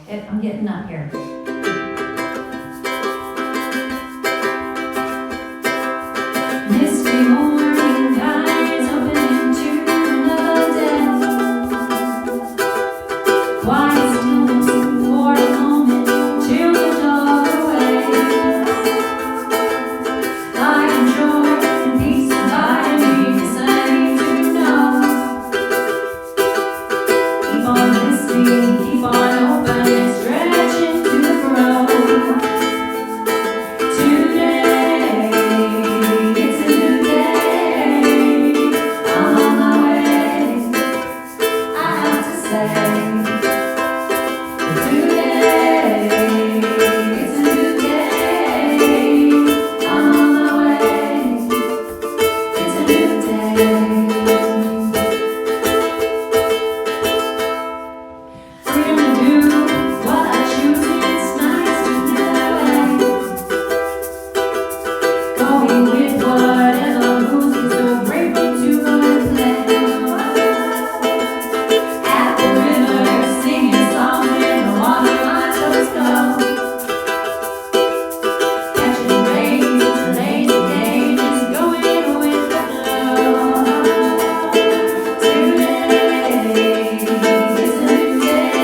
I'm getting up here. Misty morning, eyes open into another day. Quiet stillness for a moment till the dog away. Light and joy and peace abide me, the same to know. Keep on listening, keep on open and stretching to the grove. Today, it's a new day. I'm on my way, I have to say. Today, it's a new day. I'm on my way, it's a new day. Freedom to do what I choose, it's nice to feel that way. Going with whatever moves me, so grateful to go and play. At the river, singing songs in the water, my toes go. Catching rays, it's a lazy day, just going with the flow. Today, it's a new day.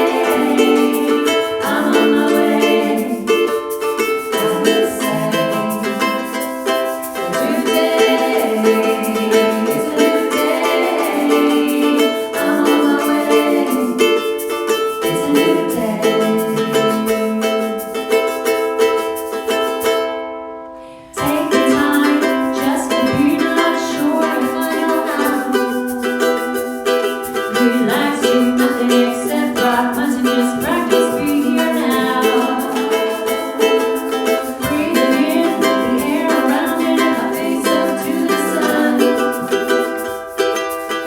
I'm on my way, I will say. Today, it's a new day. I'm on my way, it's a new day. Take the time just to be not sure if I know how. Relax, do nothing except rock, continuous practice, be here now. Breathing in the air around it, I face up to the sun.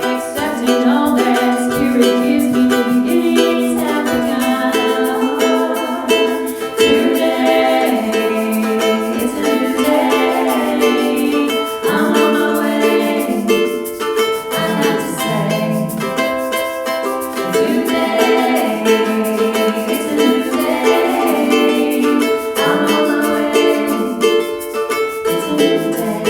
Accepting all that spirit gives me, the beginnings have begun. Today, it's a new day. I'm on my way, I have to say. Today, it's a new day. I'm on my way, it's a new day.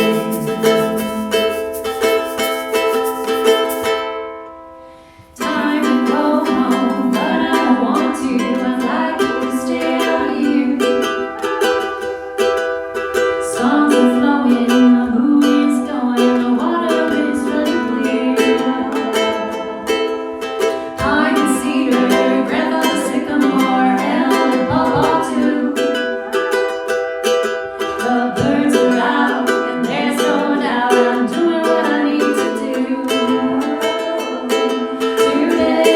Time to go home, but I don't want to. I'd like to stay out here. Songs are flowing, the mood is going, the water is running clear. Pine and cedar, grandfather sycamore, elm and pawpaw too. The birds are out, and there's no doubt I'm doing what I need to do. Today,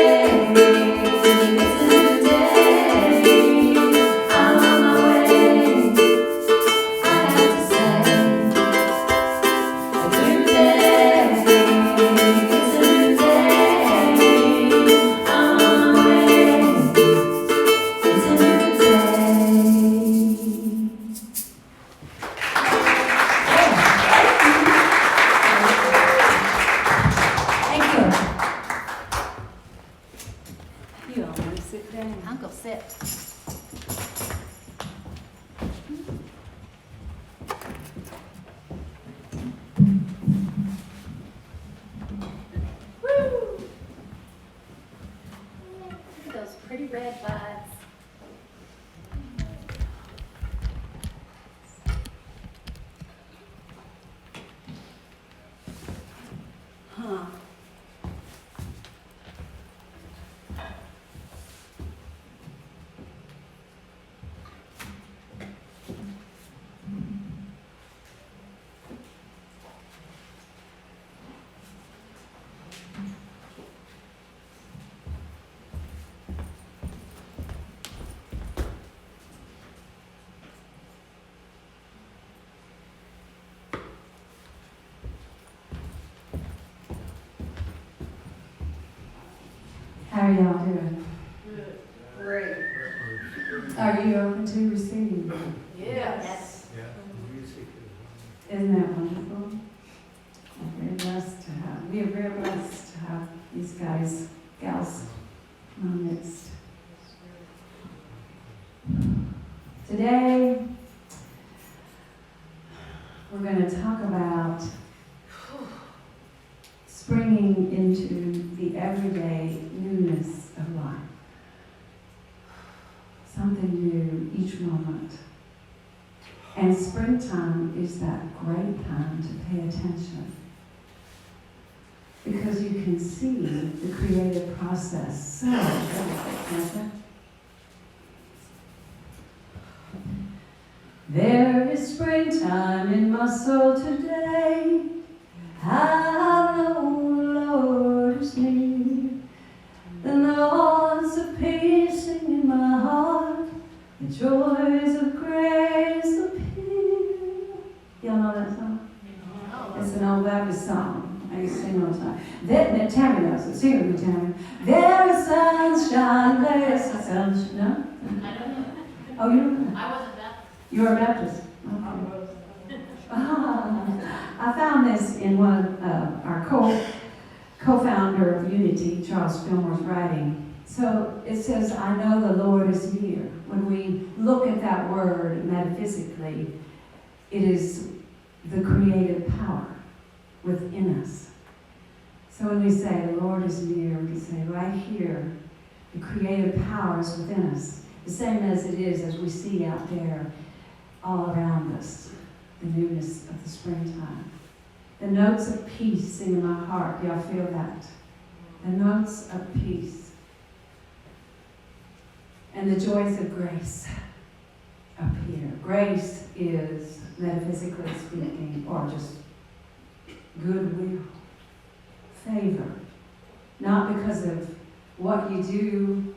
it's a new day. I'm on my way, I have to say. Today, it's a new day. I'm on my way, it's a new day. Thank you. You all want to sit down? Uncle, sit. Woo! Look at those pretty red buds. Huh. How are y'all doing? Great. Are you open to receiving? Yes. Isn't that wonderful? We're blessed to have, we are very blessed to have these guys, gals, in our midst. to talk about springing into the everyday newness of life. Something new each moment. And springtime is that great time to pay attention. Because you can see the creative process so clearly. There is springtime in my soul today. I know the Lord is near. The notes of peace sing in my heart. The joys of grace appear. Y'all know that song? It's an old Baptist song. I used to sing all the time. Tammy knows it. Sing it with me, Tammy. There is sunshine, there's sunshine. No? I don't know. Oh, you don't know? I wasn't Baptist. You are a Baptist? Okay. I found this in one of our co-founder of Unity, Charles Fillmore's writing. So it says, I know the Lord is near. When we look at that word metaphysically, it is the creative power within us. So when we say the Lord is near, we can say right here, the creative power is within us. The same as it is as we see out there all around us, the newness of the springtime. The notes of peace sing in my heart. Y'all feel that? The notes of peace. And the joys of grace up here. Grace is, metaphysically speaking, or just goodwill, favor. Not because of what you do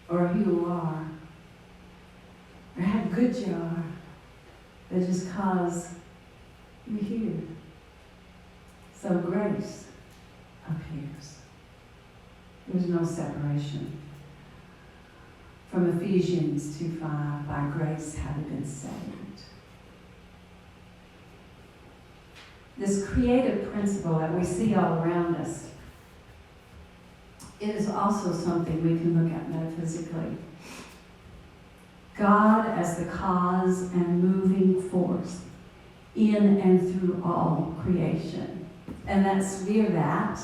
or who you are, or how good you are, but just because you're here. So grace appears. There's no separation. From Ephesians 2:5, by grace have you been saved. This creative principle that we see all around us, it is also something we can look at metaphysically. God as the cause and moving force in and through all creation. And that's, we are that,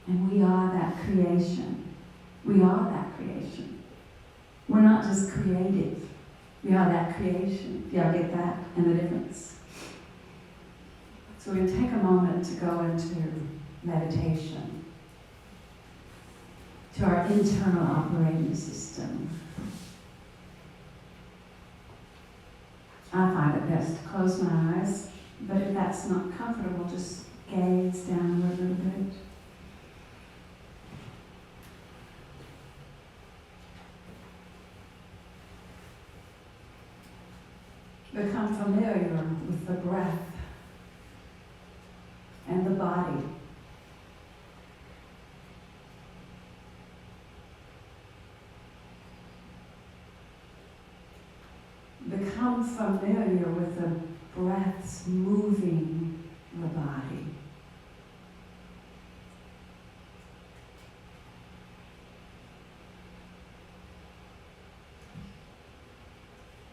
and we are that creation. We are that creation. We're not just creative. We are that creation. Y'all get that and the difference? So we're going to take a moment to go into meditation, to our internal operating system. I find it best to close my eyes, but if that's not comfortable, just gaze downward a little bit. Become familiar with the breath and the body. Become familiar with the breaths moving the body.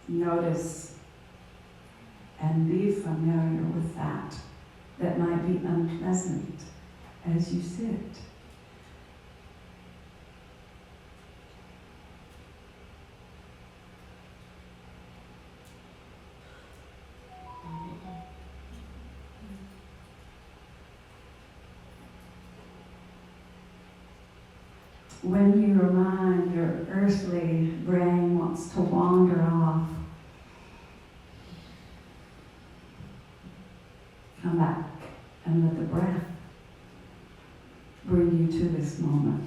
Notice and be familiar with that might be unpleasant as you sit. When your mind, your earthly brain wants to wander off, come back and let the breath bring you to this moment.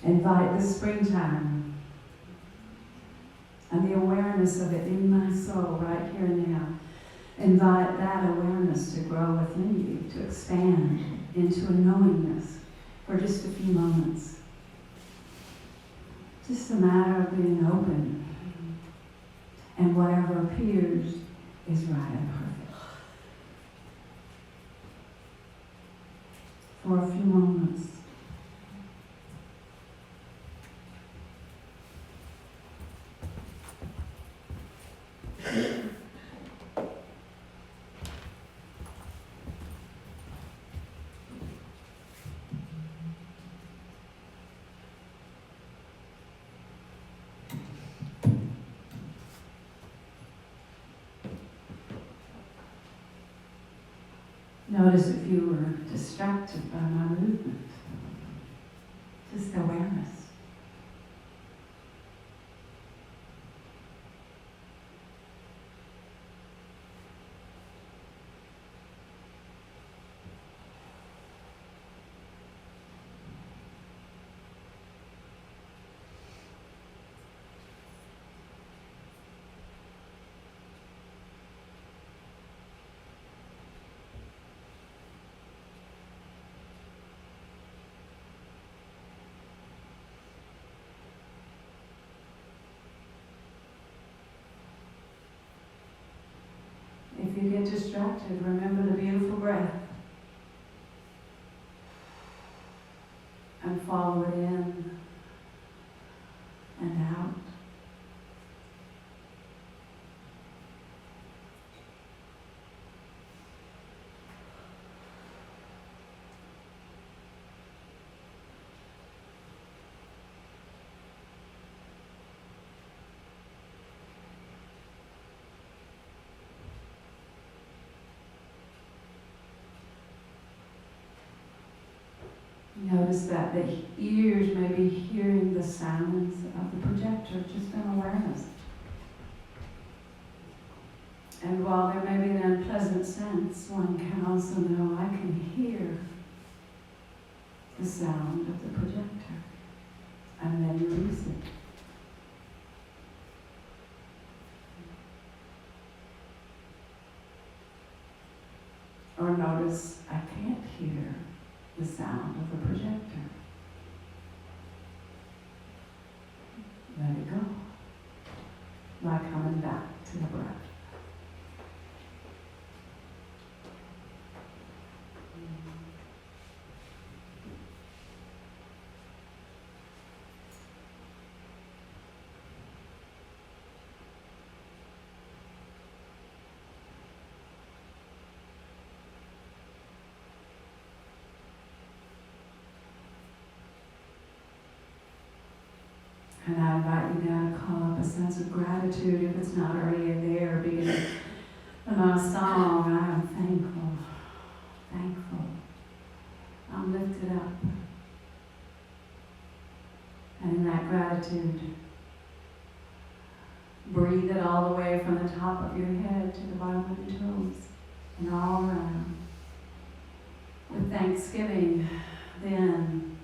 Invite the springtime and the awareness of it in my soul right here and now. Invite that awareness to grow within you, to expand into a knowingness for just a few moments. Just a matter of being open and whatever appears is right and perfect. For a few moments, notice if you were distracted by my movement. Just awareness. If you get distracted, remember the beautiful breath and follow it in and out. Notice that the ears may be hearing the sounds of the projector, just in awareness. And while there may be an unpleasant sense, one can also know, I can hear the sound of the projector, and then release it. Or notice, I can't hear the sound of the projector. Let it go. By coming back to the breath. And I invite you now to call up a sense of gratitude if it's not already there. Beginning of my song, I am thankful, thankful. I'm lifted up. And in that gratitude, breathe it all the way from the top of your head to the bottom of your toes and all around. With thanksgiving, then,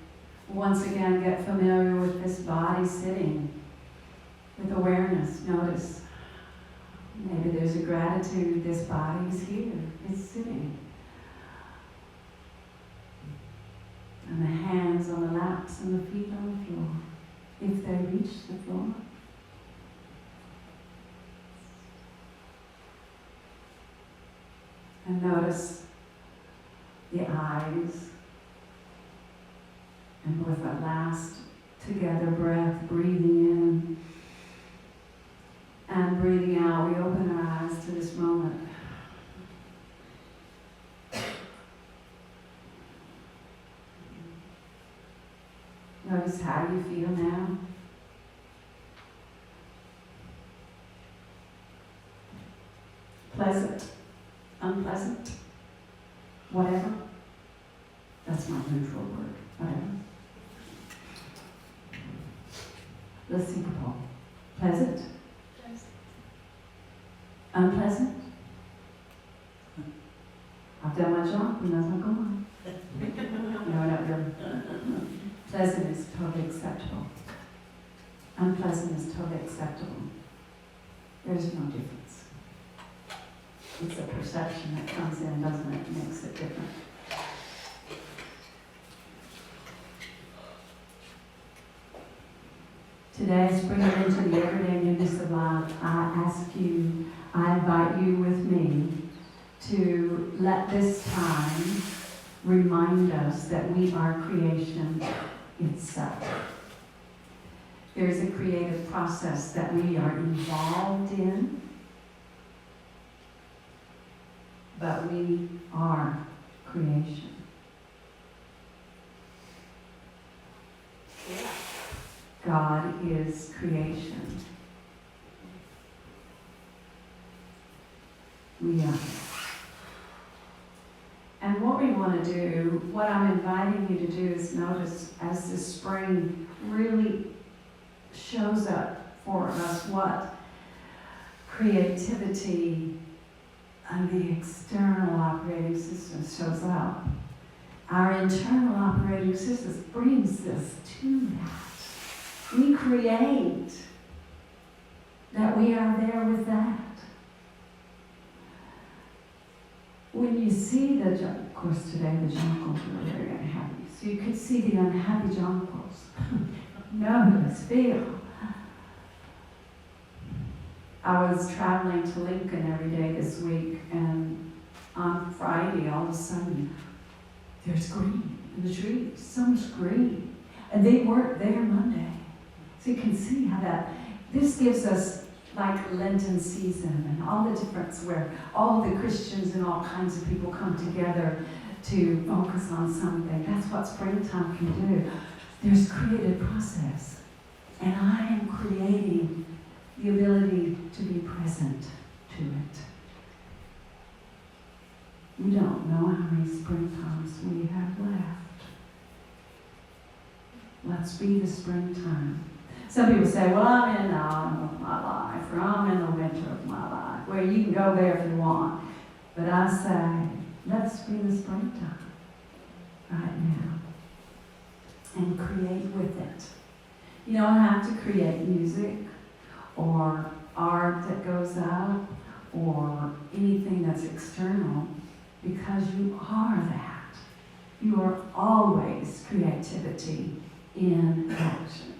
once again, get familiar with this body sitting with awareness. Notice, maybe there's a gratitude, this body is here, it's sitting. And the hands on the laps and the feet on the floor, if they reach the floor. And notice the eyes. And with a last together breath, breathing in and breathing out, we open our eyes to this moment. Notice how you feel now. Pleasant, unpleasant, whatever. That's my neutral word, whatever. Let's think about pleasant, unpleasant. I've done my job, and that's not going on. No, not really. Pleasant is totally acceptable. Unpleasant is totally acceptable. There's no difference. It's a perception that comes in, doesn't it? Makes it different. Today is bringing into the everyday newness of of love, I invite you with me to let this time remind us that we are creation itself. There's a creative process that we are involved in, but we are creation. God is creation. We are. And what we want to do, what I'm inviting you to do is notice as this spring really shows up for us what creativity and the external operating system shows up. Our internal operating system brings this to that. We create that we are there with that. When you see of course today the jonquils are very unhappy, so you could see the unhappy jonquils. Notice, feel. I was traveling to Lincoln every day this week, and on Friday, all of a sudden, there's green in the trees, so much green. And they weren't there Monday. So you can see how this gives us like Lenten season and all the difference where all the Christians and all kinds of people come together to focus on something. That's what springtime can do. There's creative process. And I am creating the ability to be present to it. We don't know how many springtimes we have left. Let's be the springtime. Some people say, well, I'm in the autumn of my life, or I'm in the winter of my life. Well, you can go there if you want. But I say, let's be the springtime right now and create with it. You don't have to create music or art that goes up or anything that's external, because you are that. You are always creativity in action.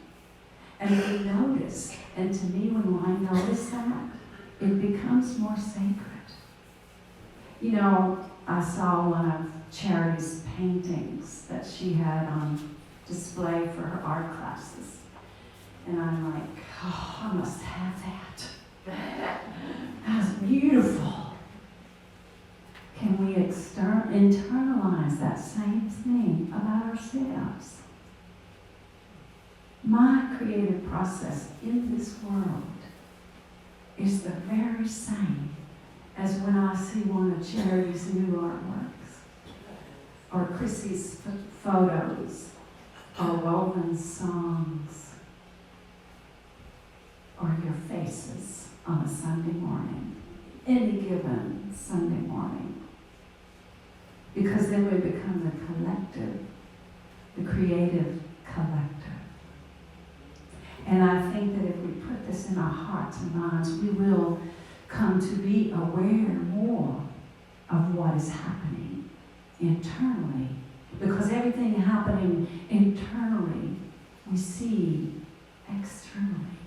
And we notice, and to me, when I notice that, it becomes more sacred. You know, I saw one of Charity's paintings that she had on display for her art classes. And I'm like, oh, I must have that. That's beautiful. Can we internalize that same thing about ourselves? My creative process in this world is the very same as when I see one of Charity's new artworks, or Chrissy's photos, or Woven's songs, or your faces on a Sunday morning, any given Sunday morning. Because then we become the collective, the creative collective. And I think that if we put this in our hearts and minds, we will come to be aware more of what is happening internally. Because everything happening internally, we see externally.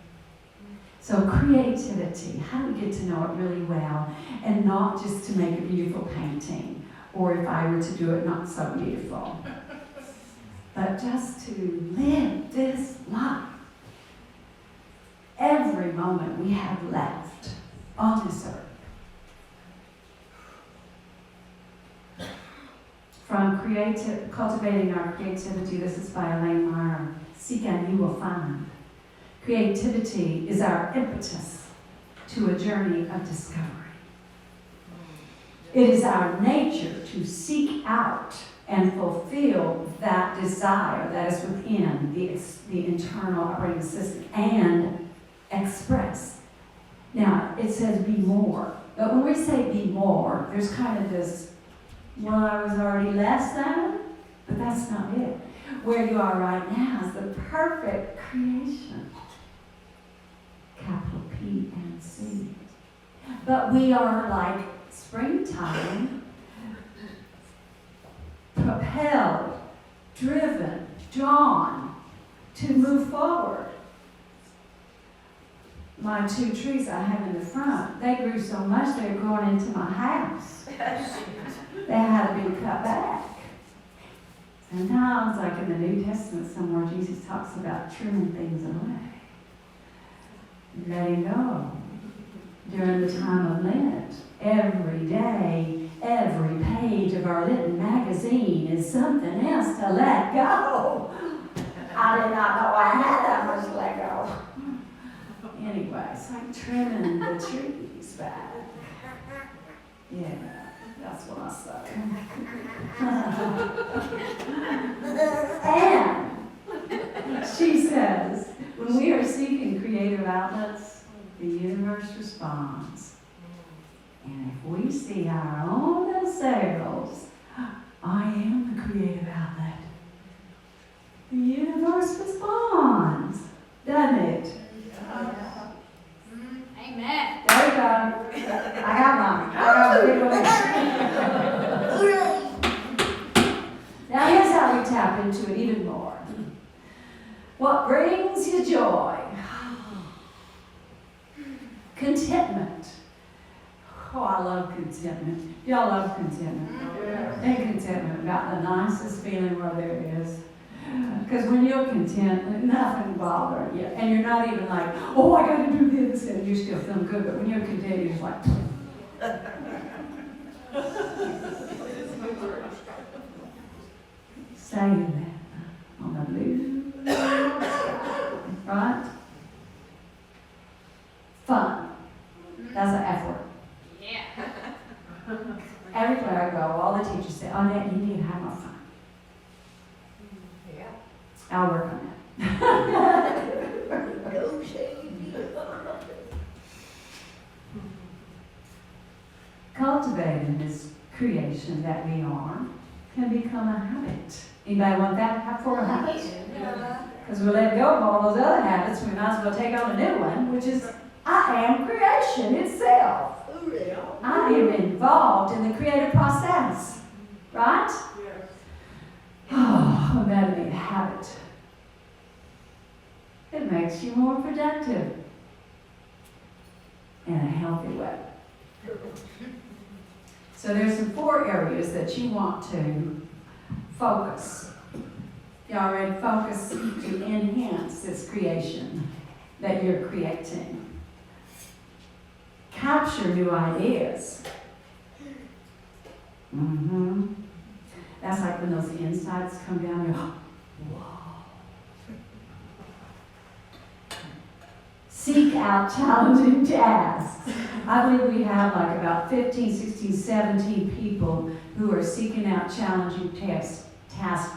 So creativity, how do we get to know it really well, and not just to make a beautiful painting, or if I were to do it, not so beautiful, but just to live this life. Every moment we have left on this earth. From Cultivating Our Creativity, this is by Elaine Meyer. Seek and you will find. Creativity is our impetus to a journey of discovery. It is our nature to seek out and fulfill that desire that is within the internal operating system and express. Now, it says be more. But when we say be more, there's kind of this, well, I was already less than, but that's not it. Where you are right now is the perfect creation. Capital P and C. But we are like springtime, propelled, driven, drawn to move forward. my 2 trees I have in the front, they grew so much they were growing into my house. They had to be cut back. Sometimes, like in the New Testament somewhere, Jesus talks about trimming things away, letting go. During the time of Lent, every day, every page of our Lenten magazine is something else to let go. I did not know I had that much to let go. Anyway, it's like trimming the trees back. Yeah, that's what I say. And she says, when we are seeking creative outlets, the universe responds. And if we see our own selves, I am the creative outlet, the universe responds, doesn't it? Amen. There you go. I got mine. I got a big one. Now here's how we tap into it even more. What brings you joy? Contentment. Oh, I love contentment. Y'all love contentment. And contentment about the nicest feeling where there is. Because when you're content, nothing bothers you. And you're not even like, oh, I got to do this, and you're still feeling good. But when you're content, you're just like, saying that on the blue sky, right? Fun. That's an F word. Yeah. Everywhere I go, all the teachers say, Annette, you need to have more fun. Yeah. I'll work on that. No shame. Cultivating this creation that we are can become a habit. Anybody want that for a habit? Because we let go of all those other habits, we might as well take on a new one, which is I am creation itself. I am involved in the creative process. Right? Yes. Oh, that'd be a habit. It makes you more productive in a healthy way. So there's some 4 areas that you want to focus. Y'all ready? Focus to enhance this creation that you're creating. Capture new ideas. That's like when those insights come down, you're, whoa. Seek out challenging tasks. I believe we have like about 15, 16, 17 people who are seeking out challenging tasks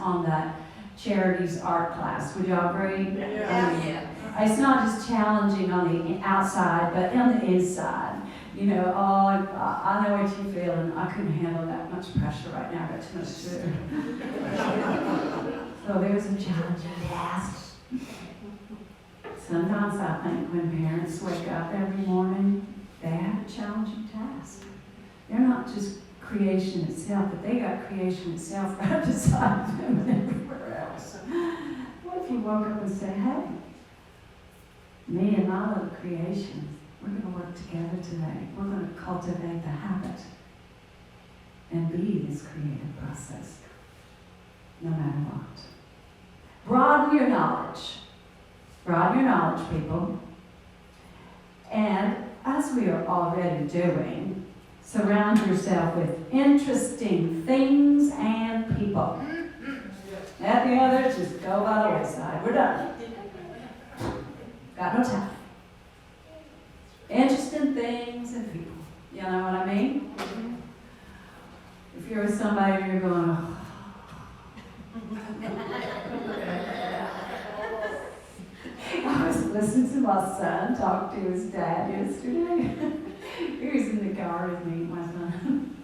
on the charities art class. Would y'all agree? Yeah. It's not just challenging on the outside, but on the inside. You know, oh, I know what you feel, and I couldn't handle that much pressure right now. I got too much to do. So there's a challenging task. Sometimes I think when parents wake up every morning, they have a challenging task. They're not just creation itself, but they got creation itself right beside them and everywhere else. What if you woke up and say, hey, me and my little creation, we're going to work together today. We're going to cultivate the habit and be this creative process, no matter what. Broaden your knowledge. Broaden your knowledge, people. And as we are already doing, surround yourself with interesting things and people. Let the others just go by the wayside. We're done. Got no time. Interesting things and people. You know what I mean? If you're with somebody and you're going, oh. I was listening to my son talk to his dad yesterday. He was in the car with me, my son.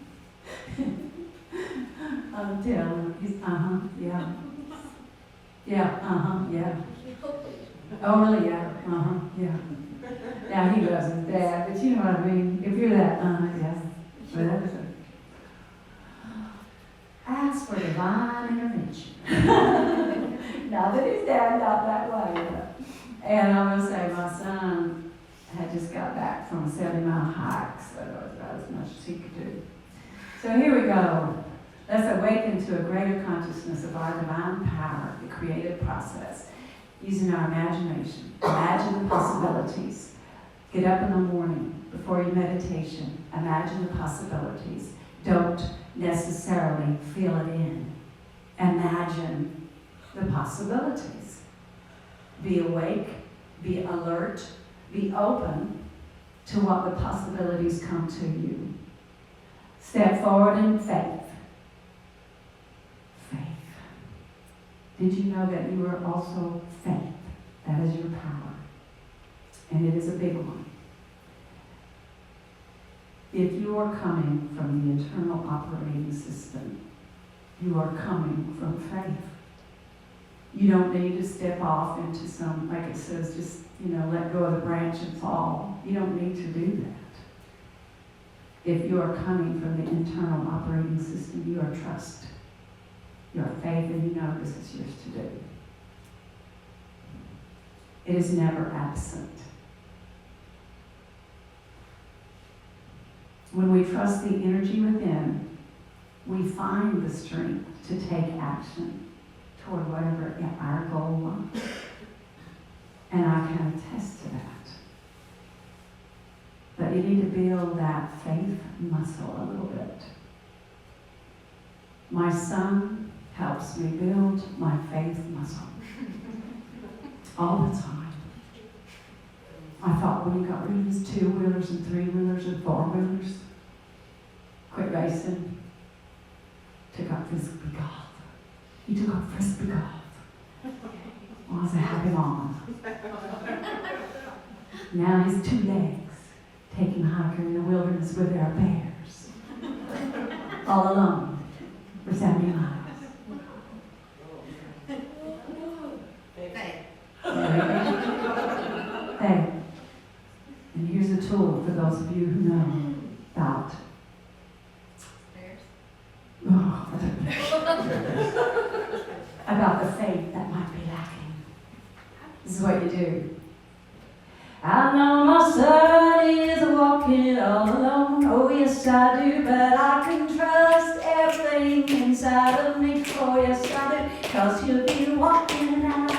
I'm telling him, he's, yeah. Yeah, yeah. Oh, really, yeah, yeah. Now, he loves his dad, but you know what I mean? If you're that, yeah. Whatever. Ask for divine intervention. Now that his dad got that way, And I'm going to say, my son, had just got back from a 70-mile hike, so that was about as much as he could do. So here we go. Let's awaken to a greater consciousness of our divine power, the creative process, using our imagination. Imagine the possibilities. Get up in the morning before your meditation. Imagine the possibilities. Don't necessarily feel it in. Imagine the possibilities. Be awake, be alert, be open to what the possibilities come to you. Step forward in faith. Faith. Did you know that you are also faith? That is your power. And it is a big one. If you are coming from the internal operating system, you are coming from faith. You don't need to step off into some, like it says, just, let go of the branch and fall. You don't need to do that. If you are coming from the internal operating system, you are trust. You are faith, and you know this is yours to do. It is never absent. When we trust the energy within, we find the strength to take action toward whatever our goal was. And I can attest to that. But you need to build that faith muscle a little bit. My son helps me build my faith muscle all the time. I thought when he got rid of his 2-wheelers and 3-wheelers and 4-wheelers, quit racing, took up frisbee golf. He took up frisbee golf. Well, I was a happy mom. Now he's 2 legs, taking a hike in the wilderness with our bears. All alone for 70 miles. Hey, and here's a tool for those of you who know about about the faith that might be lacking. This is what you do. I know my son is walking all alone. Oh yes I do, but I can trust everything inside of me. Oh yes I do, 'cause he'll be walking out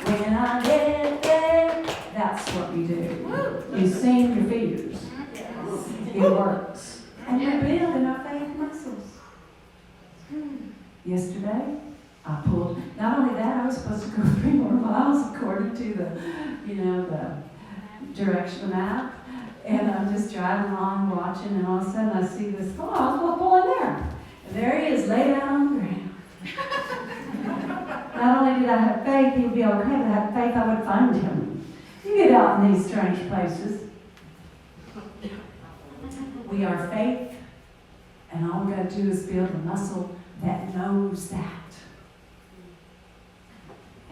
when I get there. That's what we do. You sing your fears. It works. And we're building our faith muscles. Yesterday, I pulled, not only that, I was supposed to go 3 more miles according to the direction of the map. And I'm just driving along, watching, and all of a sudden I see this, I was going to pull in there. And there he is, laid out on the ground. Not only did I have faith, he would be okay, but I had faith I would find him. You get out in these strange places. We are faith, and all we got to do is build a muscle that knows that.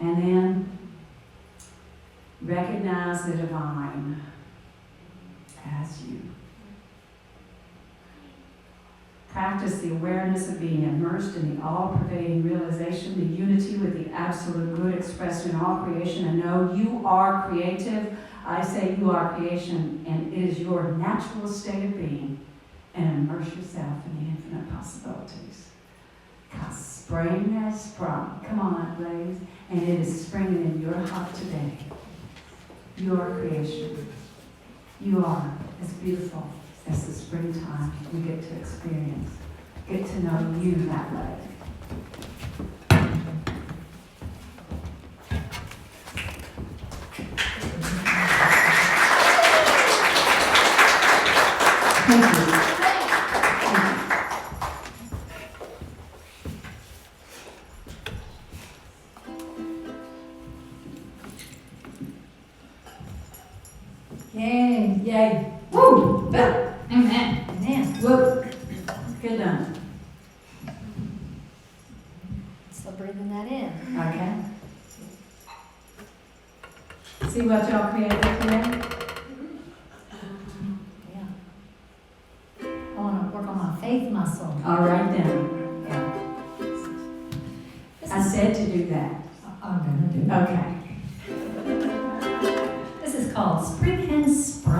And then recognize the divine as you. Practice the awareness of being immersed in the all-pervading realization, the unity with the absolute good expressed in all creation, and know you are creative. I say you are creation, and it is your natural state of being, and immerse yourself in the infinite possibilities. Because spring has sprung. Come on, Blaze. And it is springing in your heart today. You are creation. You are as beautiful as the springtime we get to experience. Get to know you that way. Thank you. Yay, yay. Woo! Amen. Amen. Woo. Good done. Still breathing that in. Okay. See what y'all created today? Yeah. I want to work on my faith muscle. All right then. Yeah. I said to do that. I'm going to do it. Okay. This is called Spring and Spring.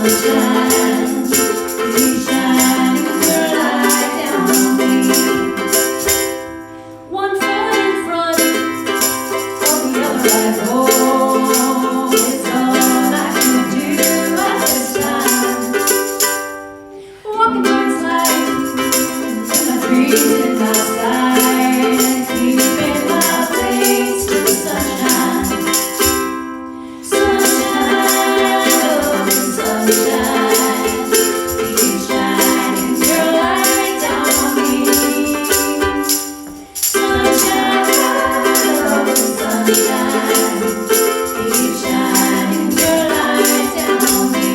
sunshine, keep shining your light down on me. One foot in front of the other I go. It's all I can do at this time. Walking towards light, and my dreams in my sight, keeping my face to the sunshine. Sunshine, oh sunshine, keep shining your light down on me. Sunshine, oh sunshine, keep shining your light down on me.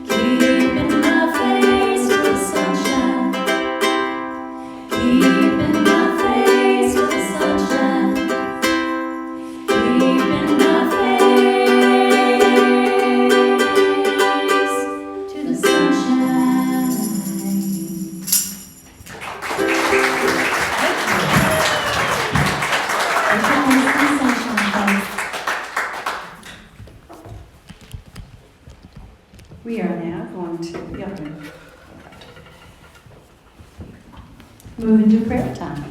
Keeping my face to the sunshine, keeping my face to the sunshine, keeping my face to the sunshine. We are now going to move into prayer time.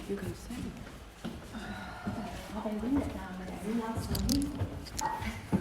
You can sing. They read it down there. We lost some.